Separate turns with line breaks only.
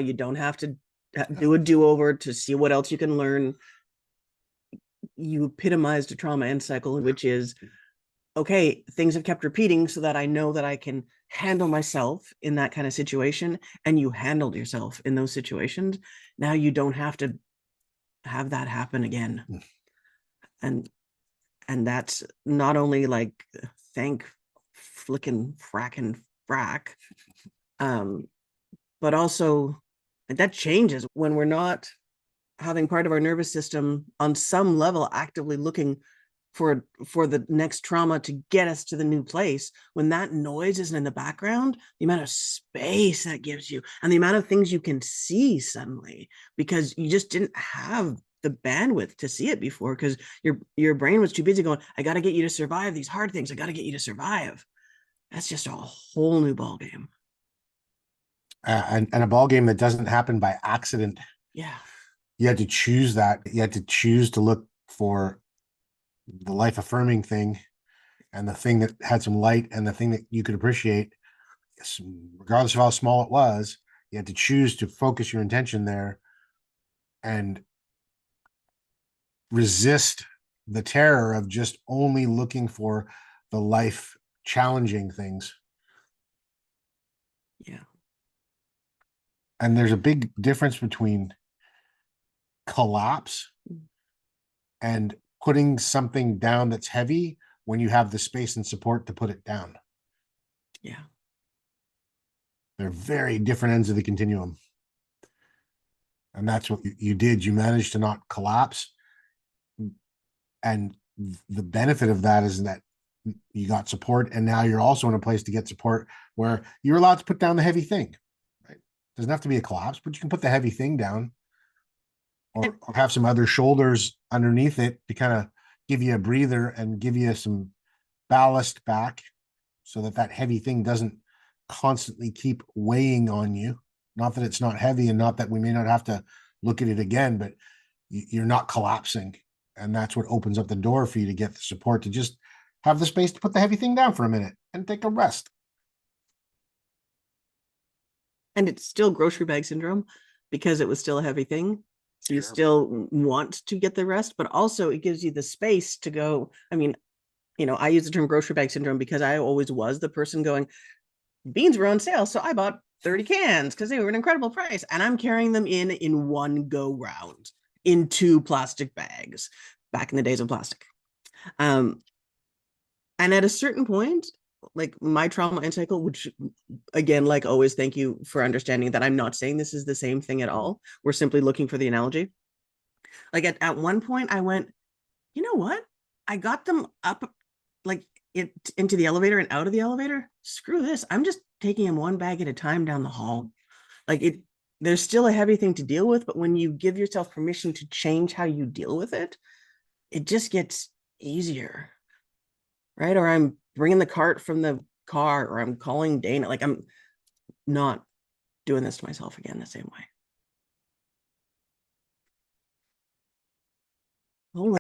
You don't have to do a do-over to see what else you can learn. You epitomized a trauma end cycle, which is, okay, things have kept repeating so that I know that I can handle myself in that kind of situation. And you handled yourself in those situations. Now you don't have to have that happen again. And that's not only like thank flicking fracking frack, but also that changes when we're not having part of our nervous system on some level actively looking for the next trauma to get us to the new place. When that noise isn't in the background, the amount of space that gives you and the amount of things you can see suddenly, because you just didn't have the bandwidth to see it before, because your brain was too busy going, I got to get you to survive these hard things, I got to get you to survive. That's just a whole new ball game.
And a ball game that doesn't happen by accident.
Yeah.
You had to choose that. You had to choose to look for the life affirming thing and the thing that had some light and the thing that you could appreciate, regardless of how small it was. You had to choose to focus your intention there and resist the terror of just only looking for the life challenging things.
Yeah.
And there's a big difference between collapse and putting something down that's heavy when you have the space and support to put it down.
Yeah.
They're very different ends of the continuum. And that's what you did. You managed to not collapse. And the benefit of that is that you got support. And now you're also in a place to get support where you're allowed to put down the heavy thing. Right? It doesn't have to be a collapse, but you can put the heavy thing down or have some other shoulders underneath it to kind of give you a breather and give you some ballast back so that that heavy thing doesn't constantly keep weighing on you. Not that it's not heavy and not that we may not have to look at it again, but you're not collapsing. And that's what opens up the door for you to get the support to just have the space to put the heavy thing down for a minute and take a rest.
And it's still grocery bag syndrome because it was still a heavy thing. So you still want to get the rest, but also it gives you the space to go. I mean, I use the term grocery bag syndrome because I always was the person going, beans were on sale, so I bought 30 cans because they were an incredible price. And I'm carrying them in one go round in 2 plastic bags back in the days of plastic. And at a certain point, like my trauma end cycle, which again, like always, thank you for understanding that I'm not saying this is the same thing at all. We're simply looking for the analogy. Like at one point I went, you know what? I got them up like it into the elevator and out of the elevator. Screw this. I'm just taking them one bag at a time down the hall. Like there's still a heavy thing to deal with, but when you give yourself permission to change how you deal with it, it just gets easier. Right? Or I'm bringing the cart from the car, or I'm calling Dana. Like I'm not doing this to myself again the same way.